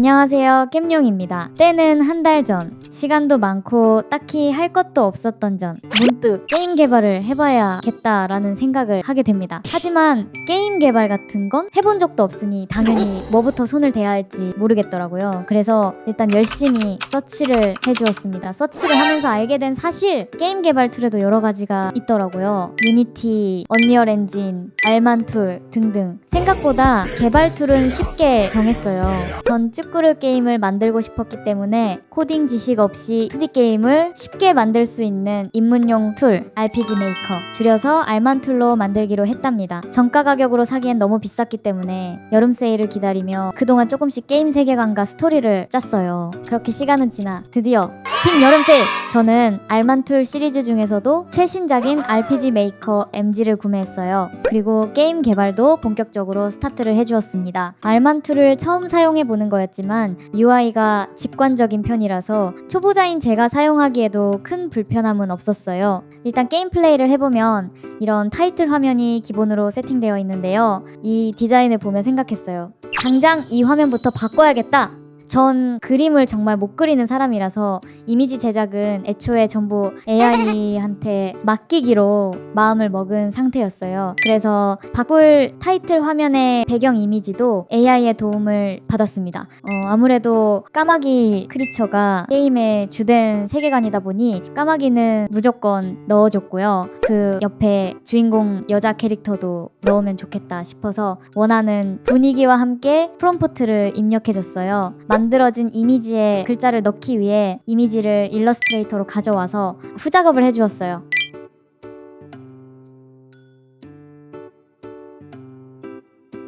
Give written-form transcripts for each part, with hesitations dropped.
안녕하세요, 겜룡입니다. 때는 한 달 전, 시간도 많고 딱히 할 것도 없었던 전, 문득 게임 개발을 해봐야겠다라는 생각을 하게 됩니다. 하지만 게임 개발 같은 건 해본 적도 없으니 당연히 뭐부터 손을 대야 할지 모르겠더라고요. 그래서 일단 열심히 서치를 해주었습니다. 서치를 하면서 알게 된 사실, 게임 개발 툴에도 여러 가지가 있더라고요. 유니티, 언리얼 엔진, 알만 툴 등등. 생각보다 개발 툴은 쉽게 정했어요. 전 쭈꾸르 게임을 만들고 싶었기 때문에 코딩 지식 없이 2D 게임을 쉽게 만들 수 있는 입문용 툴 RPG 메이커, 줄여서 알만 툴로 만들기로 했답니다. 정가 가격으로 사기엔 너무 비쌌기 때문에 여름 세일을 기다리며 그동안 조금씩 게임 세계관과 스토리를 짰어요. 그렇게 시간은 지나 드디어 스팀 여름 세일! 저는 알만 툴 시리즈 중에서도 최신작인 RPG 메이커 MG를 구매했어요. 그리고 게임 개발도 본격적으로 스타트를 해주었습니다. 알만 툴을 처음 사용해보는 거였지만 UI가 직관적인 편이라서 초보자인 제가 사용하기에도 큰 불편함은 없었어요. 일단 게임 플레이를 해보면 이런 타이틀 화면이 기본으로 세팅되어 있는데요. 이 디자인을 보며 생각했어요. 당장 이 화면부터 바꿔야겠다! 전 그림을 정말 못 그리는 사람이라서 이미지 제작은 애초에 전부 AI한테 맡기기로 마음을 먹은 상태였어요. 그래서 바꿀 타이틀 화면의 배경 이미지도 AI의 도움을 받았습니다. 아무래도 까마귀 크리처가 게임의 주된 세계관이다 보니 까마귀는 무조건 넣어줬고요. 그 옆에 주인공 여자 캐릭터도 넣으면 좋겠다 싶어서 원하는 분위기와 함께 프롬프트를 입력해줬어요. 만들어진 이미지에 글자를 넣기 위해 이미지를 일러스트레이터로 가져와서 후작업을 해주었어요.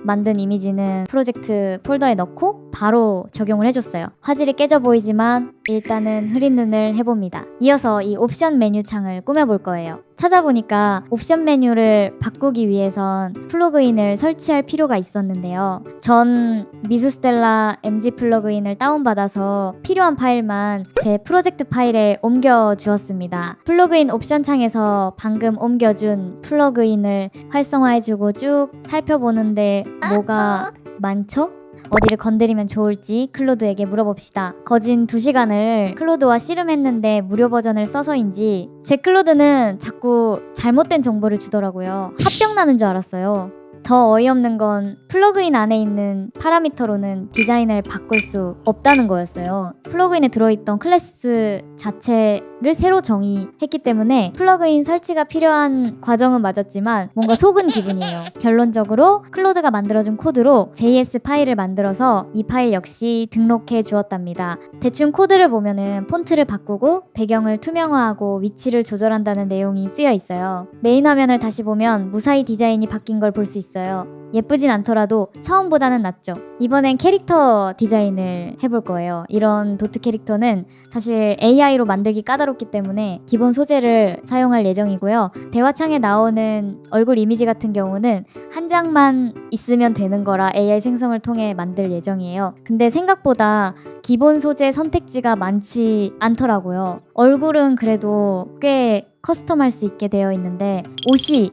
만든 이미지는 프로젝트 폴더에 넣고 바로 적용을 해줬어요. 화질이 깨져 보이지만 일단은 흐린 눈을 해봅니다. 이어서 이 옵션 메뉴 창을 꾸며볼 거예요. 찾아보니까 옵션 메뉴를 바꾸기 위해선 플러그인을 설치할 필요가 있었는데요. 전 미수스텔라 MG 플러그인을 다운받아서 필요한 파일만 제 프로젝트 파일에 옮겨주었습니다. 플러그인 옵션 창에서 방금 옮겨준 플러그인을 활성화해주고 쭉 살펴보는데 뭐가 많죠? 어디를 건드리면 좋을지 클로드에게 물어봅시다. 거진 2시간을 클로드와 씨름했는데 무료 버전을 써서인지 제 클로드는 자꾸 잘못된 정보를 주더라고요. 합병 나는 줄 알았어요. 더 어이없는 건 플러그인 안에 있는 파라미터로는 디자인을 바꿀 수 없다는 거였어요. 플러그인에 들어있던 클래스 자체를 새로 정의했기 때문에 플러그인 설치가 필요한 과정은 맞았지만 뭔가 속은 기분이에요. 결론적으로 클로드가 만들어준 코드로 JS 파일을 만들어서 이 파일 역시 등록해 주었답니다. 대충 코드를 보면은 폰트를 바꾸고 배경을 투명화하고 위치를 조절한다는 내용이 쓰여 있어요. 메인 화면을 다시 보면 무사히 디자인이 바뀐 걸 볼 수 있어요. 예쁘진 않더라도 처음보다는 낫죠. 이번엔 캐릭터 디자인을 해볼 거예요. 이런 도트 캐릭터는 사실 AI로 만들기 까다롭기 때문에 기본 소재를 사용할 예정이고요. 대화창에 나오는 얼굴 이미지 같은 경우는 한 장만 있으면 되는 거라 AI 생성을 통해 만들 예정이에요. 근데 생각보다 기본 소재 선택지가 많지 않더라고요. 얼굴은 그래도 꽤 커스텀할 수 있게 되어 있는데 옷이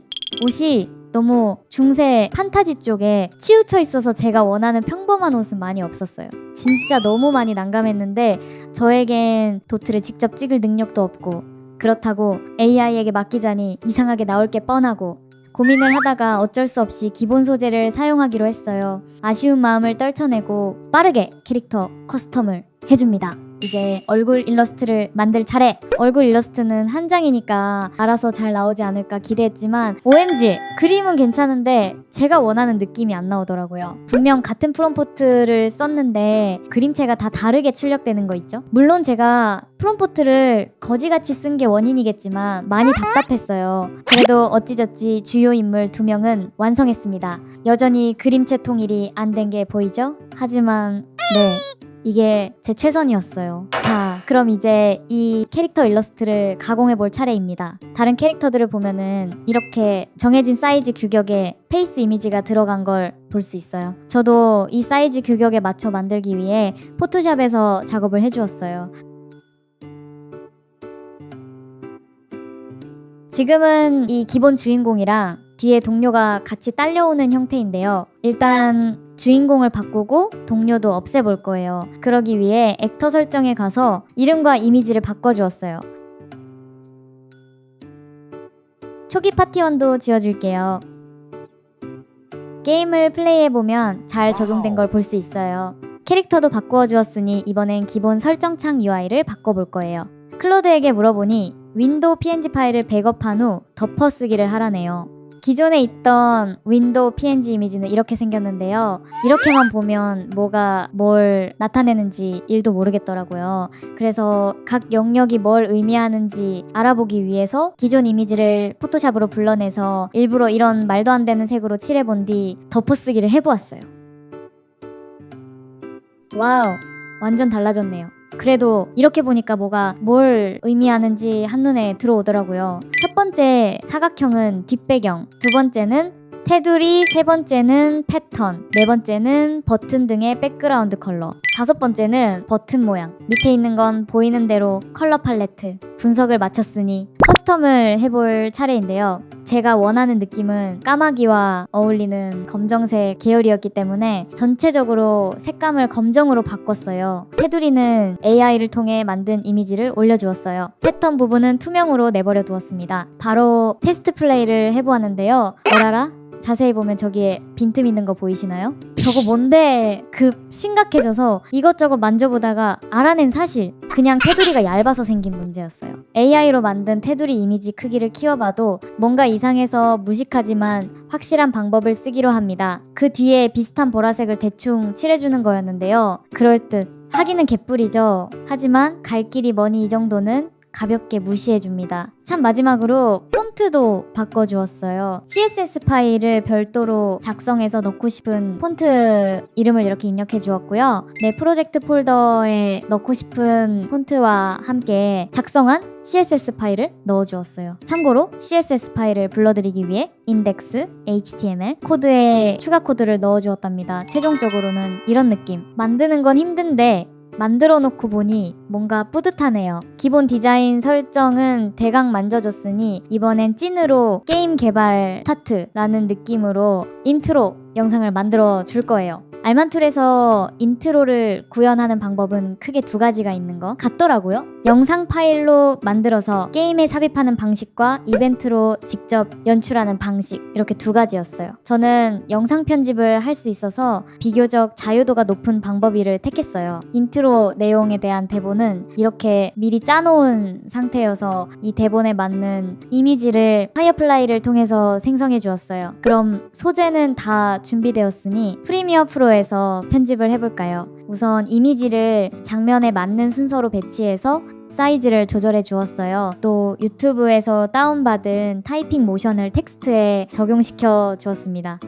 너무 중세 판타지 쪽에 치우쳐 있어서 제가 원하는 평범한 옷은 많이 없었어요. 진짜 너무 많이 난감했는데 저에겐 도트를 직접 찍을 능력도 없고 그렇다고 AI에게 맡기자니 이상하게 나올 게 뻔하고 고민을 하다가 어쩔 수 없이 기본 소재를 사용하기로 했어요. 아쉬운 마음을 떨쳐내고 빠르게 캐릭터 커스텀을 해줍니다. 이제 얼굴 일러스트를 만들 차례! 얼굴 일러스트는 한 장이니까 알아서 잘 나오지 않을까 기대했지만 OMG! 그림은 괜찮은데 제가 원하는 느낌이 안 나오더라고요. 분명 같은 프롬프트를 썼는데 그림체가 다 다르게 출력되는 거 있죠? 물론 제가 프롬프트를 거지같이 쓴 게 원인이겠지만 많이 답답했어요. 그래도 어찌저찌 주요 인물 2명은 완성했습니다. 여전히 그림체 통일이 안 된 게 보이죠? 하지만 네, 이게 제 최선이었어요. 자, 그럼 이제 이 캐릭터 일러스트를 가공해 볼 차례입니다. 다른 캐릭터들을 보면은 이렇게 정해진 사이즈 규격에 페이스 이미지가 들어간 걸 볼 수 있어요. 저도 이 사이즈 규격에 맞춰 만들기 위해 포토샵에서 작업을 해주었어요. 지금은 이 기본 주인공이랑 뒤에 동료가 같이 딸려오는 형태인데요. 일단 주인공을 바꾸고 동료도 없애볼 거예요. 그러기 위해 액터 설정에 가서 이름과 이미지를 바꿔주었어요. 초기 파티원도 지어줄게요. 게임을 플레이해보면 잘 적용된 걸 볼 수 있어요. 캐릭터도 바꾸어 주었으니 이번엔 기본 설정창 UI를 바꿔볼 거예요. 클로드에게 물어보니 윈도우 PNG 파일을 백업한 후 덮어쓰기를 하라네요. 기존에 있던 윈도우 PNG 이미지는 이렇게 생겼는데요. 이렇게만 보면 뭐가 뭘 나타내는지 1도 모르겠더라고요. 그래서 각 영역이 뭘 의미하는지 알아보기 위해서 기존 이미지를 포토샵으로 불러내서 일부러 이런 말도 안 되는 색으로 칠해본 뒤 덮어쓰기를 해보았어요. 와우, 완전 달라졌네요. 그래도 이렇게 보니까 뭐가 뭘 의미하는지 한눈에 들어오더라고요. 첫 번째 사각형은 뒷배경, 두 번째는 테두리, 세 번째는 패턴, 네 번째는 버튼 등의 백그라운드 컬러, 다섯 번째는 버튼 모양, 밑에 있는 건 보이는 대로 컬러 팔레트. 분석을 마쳤으니 커스텀을 해볼 차례인데요. 제가 원하는 느낌은 까마귀와 어울리는 검정색 계열이었기 때문에 전체적으로 색감을 검정으로 바꿨어요. 테두리는 AI를 통해 만든 이미지를 올려주었어요. 패턴 부분은 투명으로 내버려 두었습니다. 바로 테스트 플레이를 해보았는데요. 어라라? 자세히 보면 저기에 빈틈 있는 거 보이시나요? 저거 뭔데? 급 심각해져서 이것저것 만져보다가 알아낸 사실, 그냥 테두리가 얇아서 생긴 문제였어요. AI로 만든 테두리 이미지 크기를 키워봐도 뭔가 이상해서 무식하지만 확실한 방법을 쓰기로 합니다. 그 뒤에 비슷한 보라색을 대충 칠해주는 거였는데요. 그럴듯 하기는 개뿔이죠. 하지만 갈 길이 머니 이 정도는 가볍게 무시해줍니다. 참 마지막으로 폰트도 바꿔주었어요. CSS 파일을 별도로 작성해서 넣고 싶은 폰트 이름을 이렇게 입력해 주었고요. 내 프로젝트 폴더에 넣고 싶은 폰트와 함께 작성한 CSS 파일을 넣어주었어요. 참고로 CSS 파일을 불러드리기 위해 index, HTML 코드에 추가 코드를 넣어주었답니다. 최종적으로는 이런 느낌. 만드는 건 힘든데 만들어 놓고 보니 뭔가 뿌듯하네요. 기본 디자인 설정은 대강 만져줬으니 이번엔 찐으로 게임 개발 스타트라는 느낌으로 인트로 영상을 만들어 줄 거예요. 알만툴에서 인트로를 구현하는 방법은 크게 두 가지가 있는 것 같더라고요. 영상 파일로 만들어서 게임에 삽입하는 방식과 이벤트로 직접 연출하는 방식, 이렇게 두 가지였어요. 저는 영상 편집을 할 수 있어서 비교적 자유도가 높은 방법을 택했어요. 인트로 내용에 대한 대본은 이렇게 미리 짜놓은 상태여서 이 대본에 맞는 이미지를 파이어플라이를 통해서 생성해 주었어요. 그럼 소재는 다 준비되었으니 프리미어 프로에서 편집을 해볼까요? 우선 이미지를 장면에 맞는 순서로 배치해서 사이즈를 조절해 주었어요. 또 유튜브에서 다운받은 타이핑 모션을 텍스트에 적용시켜 주었습니다.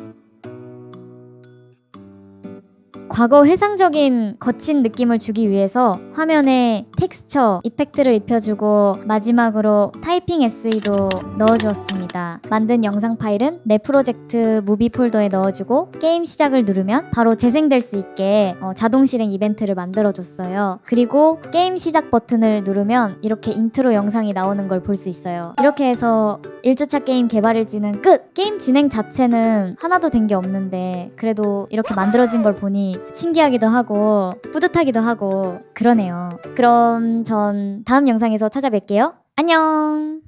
과거 회상적인 거친 느낌을 주기 위해서 화면에 텍스처 이펙트를 입혀주고 마지막으로 타이핑 SE도 넣어주었습니다. 만든 영상 파일은 내 프로젝트 무비 폴더에 넣어주고 게임 시작을 누르면 바로 재생될 수 있게 자동 실행 이벤트를 만들어줬어요. 그리고 게임 시작 버튼을 누르면 이렇게 인트로 영상이 나오는 걸 볼 수 있어요. 이렇게 해서 1주차 게임 개발일지는 끝! 게임 진행 자체는 하나도 된 게 없는데 그래도 이렇게 만들어진 걸 보니 신기하기도 하고 뿌듯하기도 하고 그러네요. 그럼 전 다음 영상에서 찾아뵐게요. 안녕!